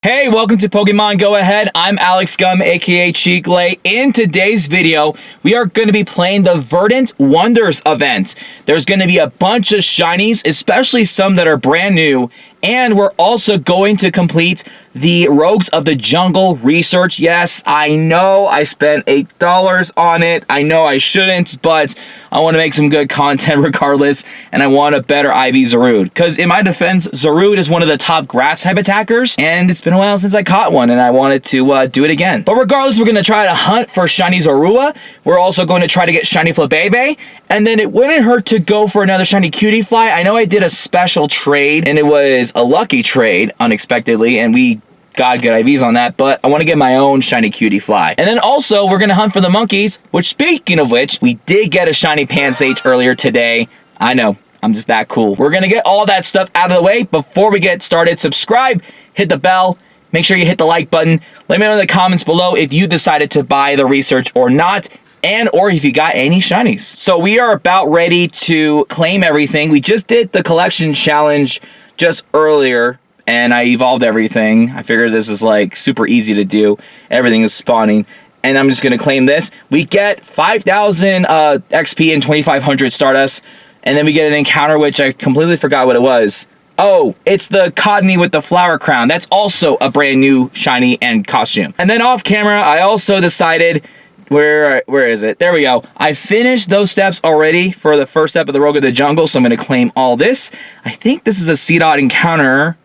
Hey, welcome to Pokemon Go Ahead. I'm Alex Gum, aka Cheeklay. In today's video, we are going to be playing the Verdant Wonders event. There's going to be a bunch of shinies, especially some that are brand new, and we're also going to complete the Rogues of the Jungle research. Yes, I know I spent $8 on it. I know I shouldn't, but I want to make some good content regardless, and I want a better IV Zarude. Because in my defense, Zarude is one of the top grass type attackers, and it's been a while since I caught one, and I wanted to do it again. But regardless, we're going to try to hunt for shiny Zorua. We're also going to try to get shiny Flabebe, and then it wouldn't hurt to go for another shiny Cutie Fly. I know I did a special trade, and it was a lucky trade, unexpectedly, and we got good IVs on that, but I want to get my own shiny Cutie Fly. And then also, we're going to hunt for the monkeys, which, speaking of which, we did get a shiny Pansage earlier today. I know, I'm just that cool. We're going to get all that stuff out of the way. Before we get started, subscribe, hit the bell, make sure you hit the like button. Let me know in the comments below if you decided to buy the research or not, and or if you got any shinies. So we are about ready to claim everything. We just did the collection challenge just earlier, and I evolved everything. I figured this is like super easy to do. Everything is spawning, and I'm just gonna claim this. We get 5,000 XP and 2,500 Stardust, and then we get an encounter which I completely forgot what it was. Oh, it's the Cottony with the flower crown. That's also a brand new shiny and costume. And then off camera, I also decided, where is it? There we go. I finished those steps already for the first step of the Rogue of the Jungle, so I'm going to claim all this. I think this is a C-Dot encounter,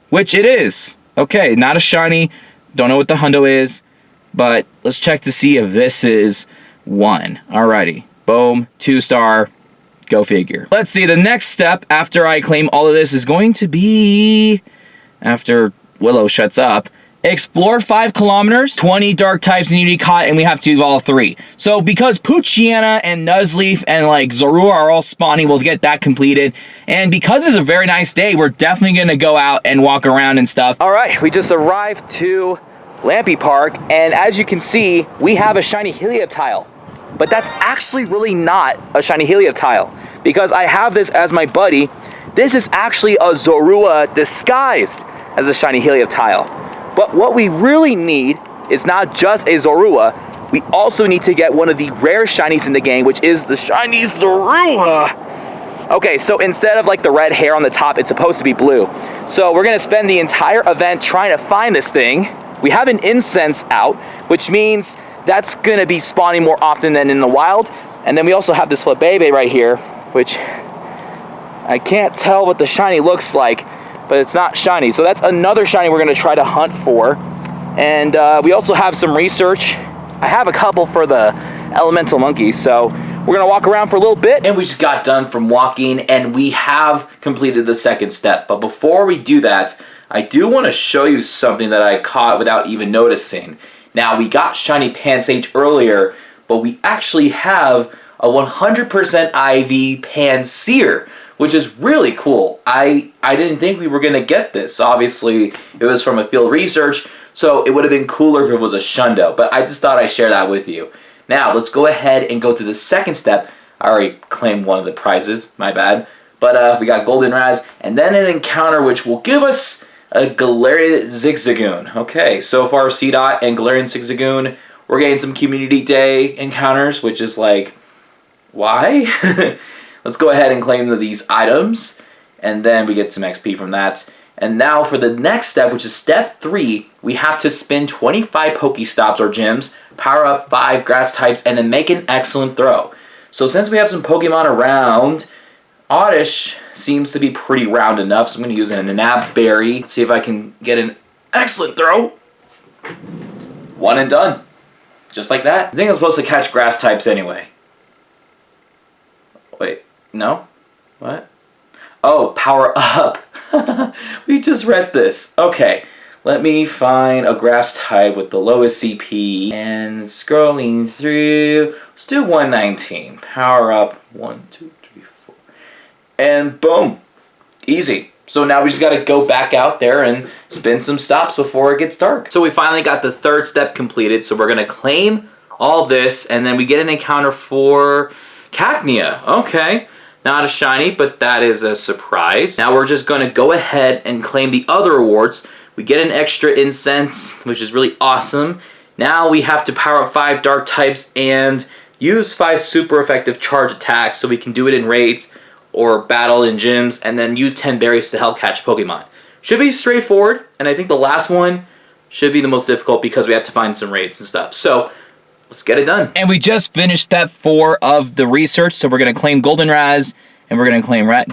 which it is. Okay, not a shiny. Don't know what the hundo is, but let's check to see if this is one. Alrighty. Boom. 2-star. Go figure. Let's see, the next step after I claim all of this is going to be, after Willow shuts up, explore 5 kilometers, 20 dark types in Unicott, and we have to evolve 3. So because Poochyena and Nuzleaf and like Zorua are all spawning, we'll get that completed. And because it's a very nice day, we're definitely going to go out and walk around and stuff. All right, we just arrived to Lampy Park, and as you can see, we have a shiny Helioptile. But that's actually really not a shiny Helioptile, because I have this as my buddy. This is actually a Zorua disguised as a shiny Helioptile. But what we really need is not just a Zorua, we also need to get one of the rare shinies in the game, which is the shiny Zorua. Okay, so instead of like the red hair on the top, it's supposed to be blue. So we're gonna spend the entire event trying to find this thing. We have an incense out, which means that's gonna be spawning more often than in the wild. And then we also have this Flabebe right here, which I can't tell what the shiny looks like, but it's not shiny. So that's another shiny we're gonna try to hunt for. And we also have some research. I have a couple for the elemental monkeys, so we're gonna walk around for a little bit. And we just got done from walking, and we have completed the second step. But before we do that, I do wanna show you something that I caught without even noticing. Now, we got shiny Pansage earlier, but we actually have a 100% IV Pansear, which is really cool. I didn't think we were going to get this. Obviously, it was from a field research, so it would have been cooler if it was a Shundo, but I just thought I'd share that with you. Now, let's go ahead and go to the second step. I already claimed one of the prizes, my bad. But we got Golden Raz, and then an encounter which will give us a Galarian Zigzagoon. Okay, so far C-Dot and Galarian Zigzagoon. We're getting some Community Day encounters, which is like, why? Let's go ahead and claim these items, and then we get some XP from that. And now for the next step, which is step 3, we have to spin 25 Pokestops or gyms, power up 5 grass types, and then make an excellent throw. So since we have some Pokemon around, Oddish seems to be pretty round enough, so I'm going to use an Nab Berry. Let's see if I can get an excellent throw. One and done. Just like that. I think I'm supposed to catch grass types anyway. Wait, no? What? Oh, power up. We just read this. Okay, let me find a grass type with the lowest CP. And scrolling through, let's do 119. Power up, 1, 2, 3, 4. And boom, easy. So now we just got to go back out there and spin some stops before it gets dark. So we finally got the third step completed. So we're going to claim all this, and then we get an encounter for Cacnea. Okay, not a shiny, but that is a surprise. Now we're just going to go ahead and claim the other rewards, We get an extra incense, which is really awesome. Now we have to power up 5 dark types and use 5 super effective charge attacks so we can do it in raids or battle in gyms, and then use 10 berries to help catch Pokemon. Should be straightforward, and I think the last one should be the most difficult because we have to find some raids and stuff. So let's get it done. And we just finished step 4 of the research, so we're going to claim Golden Raz, and we're going to claim Rare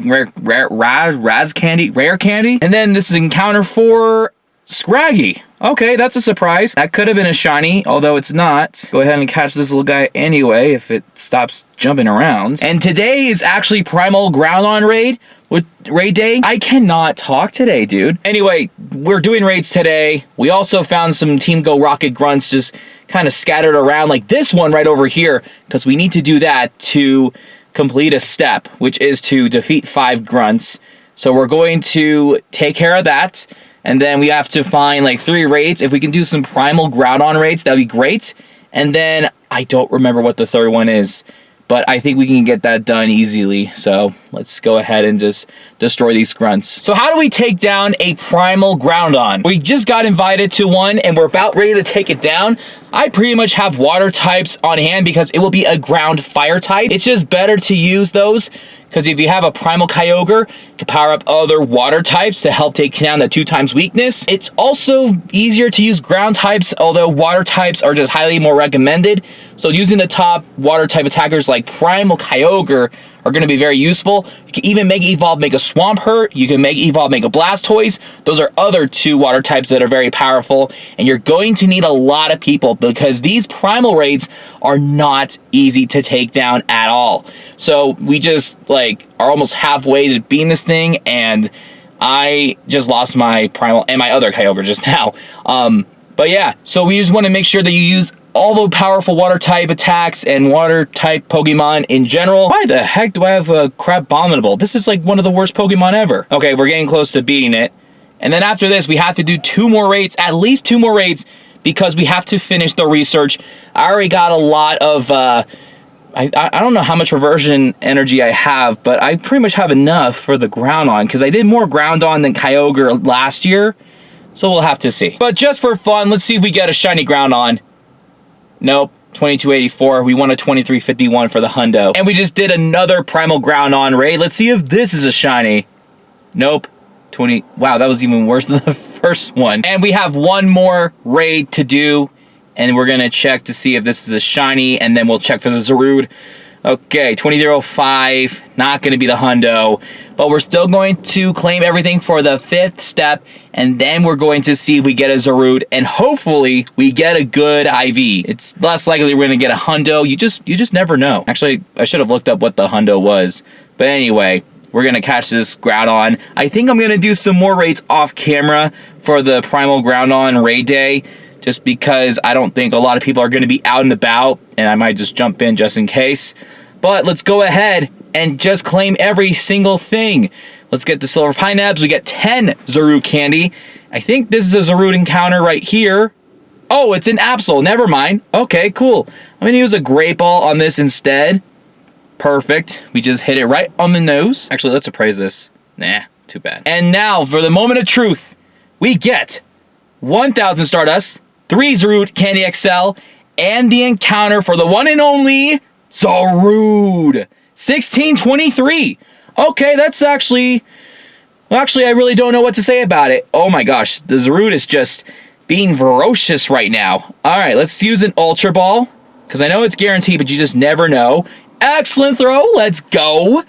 Candy. And then this is encounter for Scraggy. Okay, that's a surprise. That could have been a shiny, although it's not. Go ahead and catch this little guy anyway if it stops jumping around. And today is actually Primal Groudon raid with raid day. I cannot talk today, dude. Anyway, we're doing raids today. We also found some Team Go Rocket grunts just kind of scattered around, like this one right over here, because we need to do that to complete a step, which is to defeat 5 grunts. So we're going to take care of that. And then we have to find like 3 raids. If we can do some Primal Groudon raids, that'd be great. And then I don't remember what the third one is, but I think we can get that done easily. So let's go ahead and just destroy these grunts. So how do we take down a Primal Groudon? We just got invited to one and we're about ready to take it down. I pretty much have water types on hand because it will be a ground fire type. It's just better to use those because if you have a Primal Kyogre, you can power up other water types to help take down the 2x weakness. It's also easier to use ground types, although water types are just highly more recommended. So using the top water type attackers like Primal Kyogre are going to be very useful. You can even make Evolve make a Swampert. You can make Evolve make a Blastoise. Those are other 2 water types that are very powerful. And you're going to need a lot of people because these Primal raids are not easy to take down at all. So we just like are almost halfway to beating this thing, and I just lost my Primal and my other Kyogre just now. But yeah, so we just want to make sure that you use all the powerful water type attacks and water type Pokemon in general. Why the heck do I have a Crabominable? This is like one of the worst Pokemon ever. Okay, we're getting close to beating it. And then after this, we have to do 2 more raids, at least 2 more raids, because we have to finish the research. I already got a lot of, I don't know how much reversion energy I have, but I pretty much have enough for the Groudon, because I did more Groudon than Kyogre last year. So we'll have to see. But just for fun, let's see if we get a shiny Groudon. Nope, 2284. We won a 2351 for the hundo. And we just did another Primal Groudon raid. Let's see if this is a shiny. Nope. Wow, that was even worse than the first one. And we have one more raid to do. And we're going to check to see if this is a shiny. And then we'll check for the Zarude. Okay, 2005. Not going to be the hundo. But we're still going to claim everything for the 5th step. And then we're going to see if we get a Zarude. And hopefully we get a good IV. It's less likely we're going to get a hundo. You just never know. Actually, I should have looked up what the hundo was. But anyway, we're going to catch this Groudon. I think I'm going to do some more raids off camera for the Primal Groudon raid day. Just because I don't think a lot of people are going to be out and about. And I might just jump in just in case. But let's go ahead and just claim every single thing. Let's get the Silver Pinebs. We get 10 Zarude candy. I think this is a Zarude encounter right here. Oh, it's an Absol. Never mind. Okay, cool. I'm going to use a Great Ball on this instead. Perfect. We just hit it right on the nose. Actually, let's appraise this. Nah, too bad. And now, for the moment of truth, we get 1,000 Stardust, 3 Zarude Candy XL, and the encounter for the one and only Zarude. 1623. Okay, that's actually... Well, actually, I really don't know what to say about it. Oh my gosh, the Zarude is just being ferocious right now. Alright, let's use an Ultra Ball, because I know it's guaranteed, but you just never know. Excellent throw, let's go.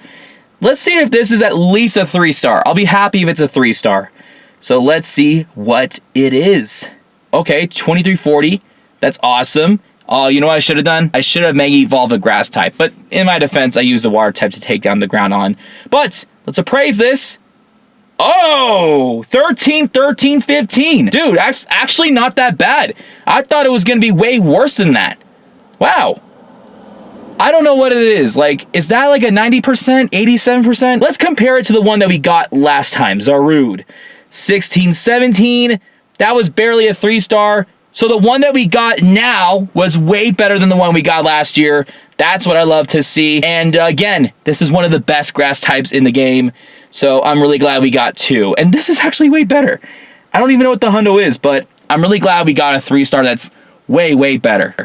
Let's see if this is at least a 3-star. I'll be happy if it's a 3-star. So let's see what it is. Okay, 2340. That's awesome. Oh, you know what I should have done? I should have Mega Evolved a Grass type. But in my defense, I used the Water type to take down the Groudon. But let's appraise this. Oh, 13, 13, 15. Dude, actually not that bad. I thought it was going to be way worse than that. Wow. I don't know what it is. Like, is that like a 90%, 87%? Let's compare it to the one that we got last time, Zarude. 16, 17. That was barely a 3-star. So the one that we got now was way better than the one we got last year. That's what I love to see. And again, this is one of the best grass types in the game. So I'm really glad we got 2. And this is actually way better. I don't even know what the hundo is, but I'm really glad we got a 3-star that's way, way better.